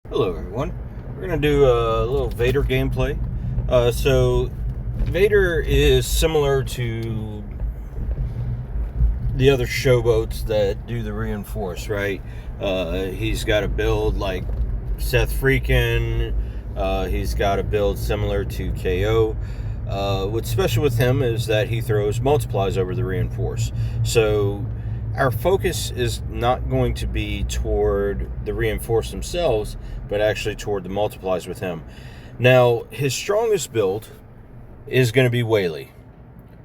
Hello everyone. We're going to do a little Vader gameplay. So Vader is similar to the other showboats that do the reinforce, right? He's got a build like Seth Freakin. He's got a build similar to KO. What's special with him is that he throws multiplies over the reinforce. So our focus is not going to be toward the reinforce themselves, but actually toward the multiplies with him. Now, his strongest build is going to be Whaley,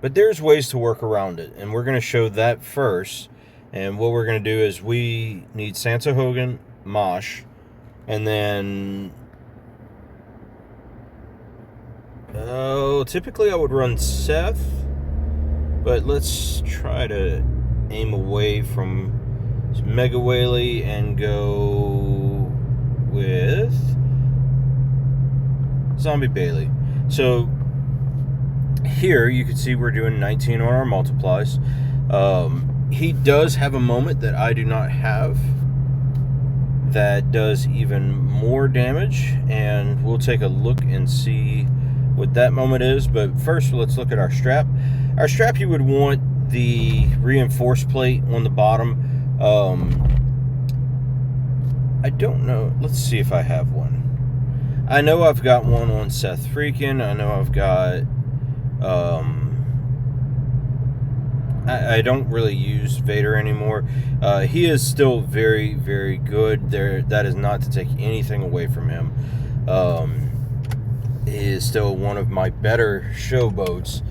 but there's ways to work around it, and we're going to show that first. And what we're going to do is we need Santa Hogan, Mosh, and then typically I would run Seth, but let's try to aim away from Mega Whaley and go with Zombie Bailey. So here you can see we're doing 19 on our multiplies. He does have a moment that I do not have that does even more damage, and we'll take a look and see what that moment is. But first, let's look at our strap. Our strap, you would want the reinforced plate on the bottom. I don't know. Let's see if I have one. I know I've got one on Seth Freakin. I know I've got I don't really use Vader anymore. He is still very, very good. That is not to take anything away from him. He is still one of my better showboats.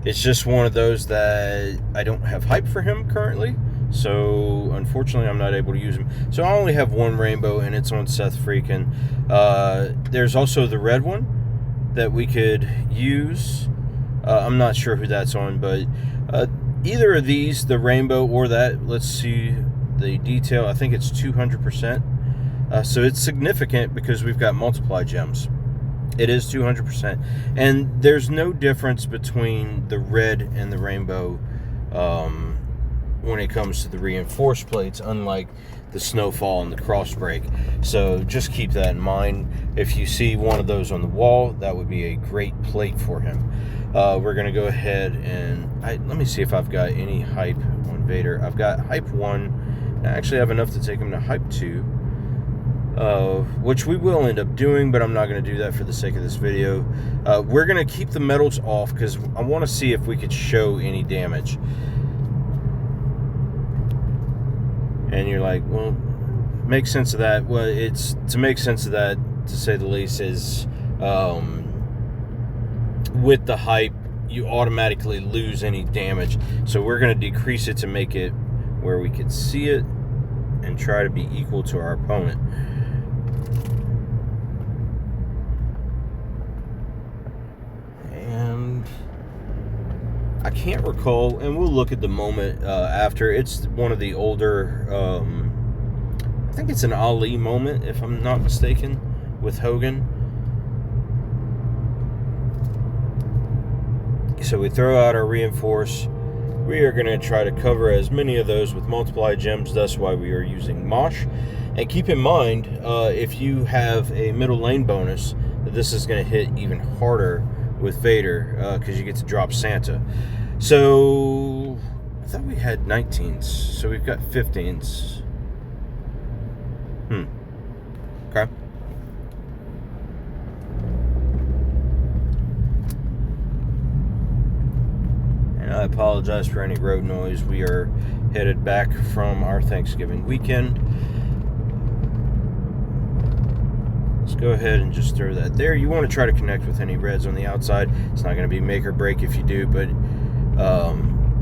It's just one of those that I don't have hype for him currently. So unfortunately, I'm not able to use him. So I only have one rainbow, and it's on Seth Freakin. There's also the red one that we could use. I'm not sure who that's on, but either of these, the rainbow or that, let's see the detail. I think it's 200%. So it's significant because we've got multiply gems. It is 200%. And there's no difference between the red and the rainbow when it comes to the reinforced plates, unlike the snowfall and the crossbreak. So just keep that in mind. If you see one of those on the wall, that would be a great plate for him. We're going to go ahead and let me see if I've got any hype on Vader. I've got hype 1. I actually have enough to take him to hype 2, which we will end up doing, but I'm not going to do that for the sake of this video. We're going to keep the metals off because I want to see if we could show any damage. And you're like, well, make sense of that. Well, it's to make sense of that, to say the least, is with the hype, you automatically lose any damage. So we're going to decrease it to make it where we can see it and try to be equal to our opponent. And I can't recall, and we'll look at the moment after. It's one of the older, I think it's an Ali moment, if I'm not mistaken, with Hogan. So we throw out our reinforce. We are going to try to cover as many of those with multiply gems. That's why we are using Mosh. And keep in mind, if you have a middle lane bonus, that this is going to hit even harder with Vader, because you get to drop Santa. So I thought we had 19s, so we've got 15s. Okay. And I apologize for any road noise. We are headed back from our Thanksgiving weekend. Let's go ahead and just throw that there. You want to try to connect with any reds on the outside. It's not going to be make or break if you do, but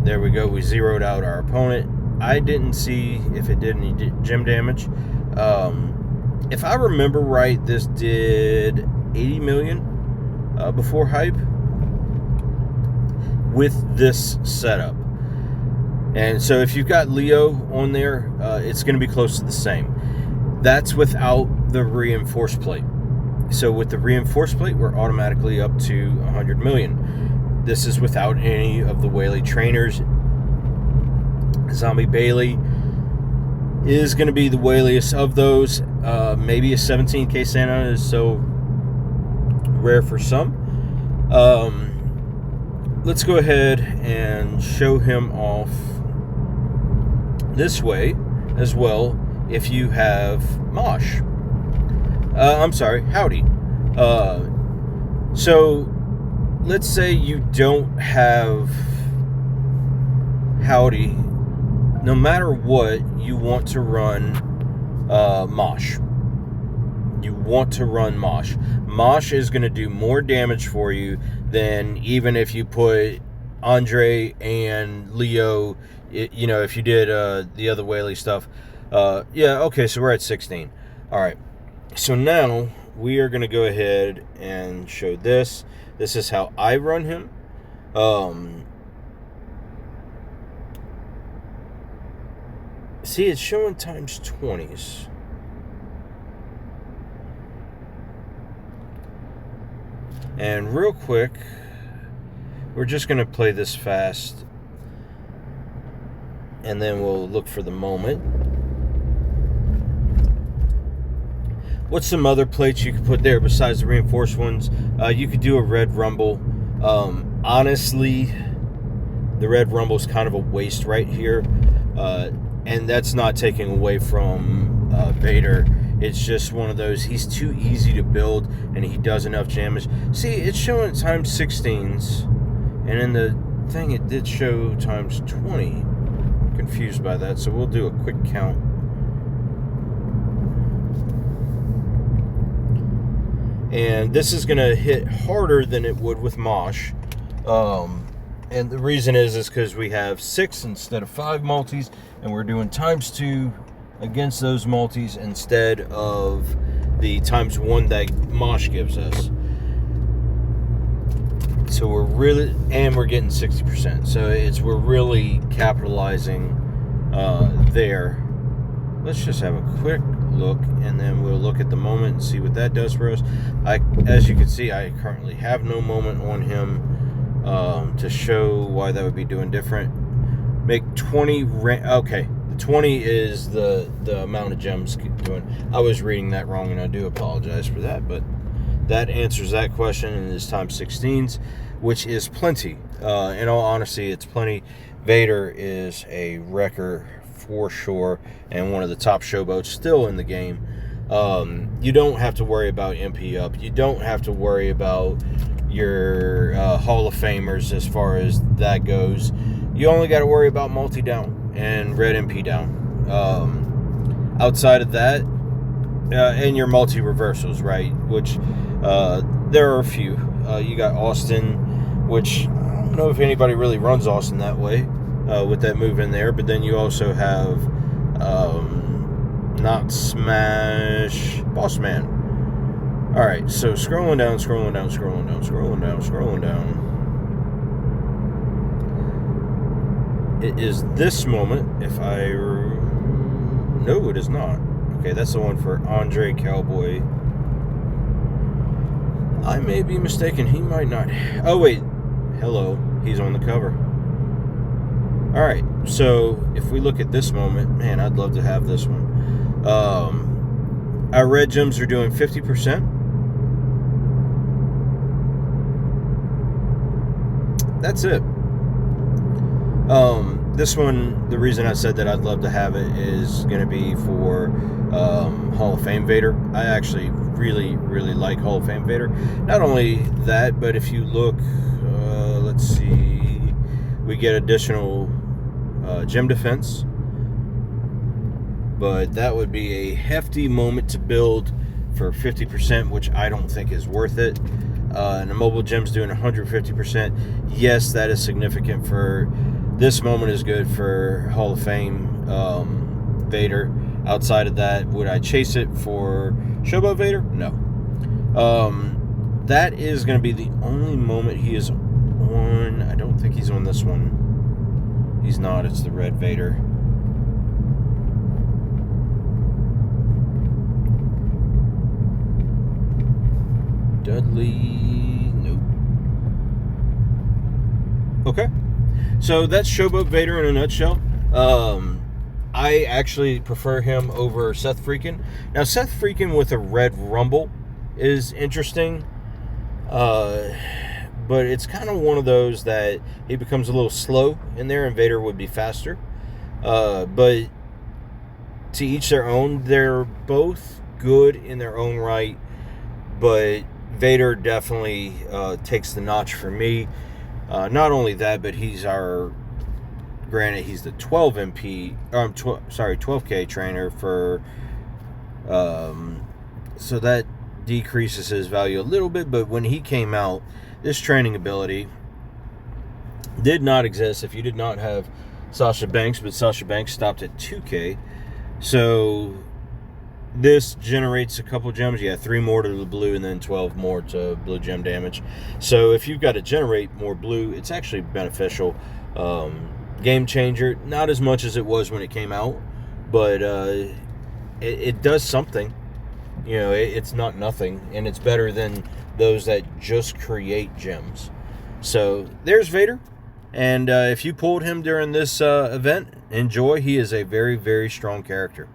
there we go. We zeroed out our opponent. I didn't see if it did any gem damage. If I remember right, this did 80 million before hype with this setup. And so if you've got Leo on there, it's going to be close to the same. That's without the reinforced plate. So with the reinforced plate, we're automatically up to 100 million. This is without any of the Whaley trainers. Zombie Bailey is going to be the whaliest of those. Maybe a 17K Santa is so rare for some. Let's go ahead and show him off this way as well if you have Mosh. I'm sorry, Howdy. So let's say you don't have Howdy. No matter what, you want to run Mosh. You want to run Mosh. Mosh is going to do more damage for you than even if you put Andre and Leo, if you did the other Whaley stuff. Yeah, okay, so we're at 16. All right. So now we are going to go ahead and show this. This is how I run him. See, it's showing times 20s. And real quick, we're just going to play this fast. And then we'll look for the moment. What's some other plates you could put there besides the reinforced ones? You could do a red rumble. Honestly, the red rumble is kind of a waste right here. And that's not taking away from Vader. It's just one of those, he's too easy to build and he does enough damage. See, it's showing times 16s. And in the thing, it did show times 20. I'm confused by that, so we'll do a quick count. And this is going to hit harder than it would with Mosh. And the reason is because we have 6 instead of 5 multis, and we're doing times 2 against those multis instead of the times 1 that Mosh gives us. So we're getting 60%. So we're really capitalizing there. Let's just have a quick look, and then we'll look at the moment and see what that does for us. As you can see, I currently have no moment on him to show why that would be doing different. Make 20 okay, the 20 is the amount of gems doing. I was reading that wrong, and I do apologize for that, but that answers that question, and it's times 16s, which is plenty. In all honesty, it's plenty. Vader is a wrecker for sure, and one of the top showboats still in the game. You don't have to worry about MP up. You don't have to worry about your Hall of Famers as far as that goes. You only got to worry about multi down and red MP down. Outside of that, and your multi reversals, right? Which there are a few. You got Austin, which I don't know if anybody really runs Austin that way. With that move in there, but then you also have not Smash, Boss Man. Alright, so scrolling down. It is this moment, if I... No, it is not. Okay, that's the one for Andre Cowboy. I may be mistaken, he might not... Oh, wait. Hello, he's on the cover. Alright, so if we look at this moment, man, I'd love to have this one. Our red gems are doing 50%. That's it. This one, the reason I said that I'd love to have it is going to be for Hall of Fame Vader. I actually really, really like Hall of Fame Vader. Not only that, but if you look, let's see, we get additional gem defense, but that would be a hefty moment to build for 50%, which I don't think is worth it. And the mobile gem's doing 150%. Yes, that is significant. For this moment is good for Hall of Fame Vader. Outside of that, would I chase it for Showboat Vader? No. That is going to be the only moment he is on. I don't think he's on this one. He's not. It's the red Vader. Dudley. Nope. Okay. So that's Showboat Vader in a nutshell. I actually prefer him over Seth Freakin. Now, Seth Freakin with a red rumble is interesting. But it's kind of one of those that he becomes a little slow in there, and Vader would be faster. But to each their own. They're both good in their own right, but Vader definitely takes the notch for me. Not only that, but he's the 12 MP, 12K trainer for, so that decreases his value a little bit. But when he came out, this training ability did not exist if you did not have Sasha Banks, but Sasha Banks stopped at 2K. So this generates a couple gems. Yeah, 3 more to the blue and then 12 more to blue gem damage. So if you've got to generate more blue, it's actually beneficial. Game changer, not as much as it was when it came out, but it does something. You know, it's not nothing, and it's better than those that just create gems. So there's Vader, and if you pulled him during this event, enjoy. He is a very, very strong character.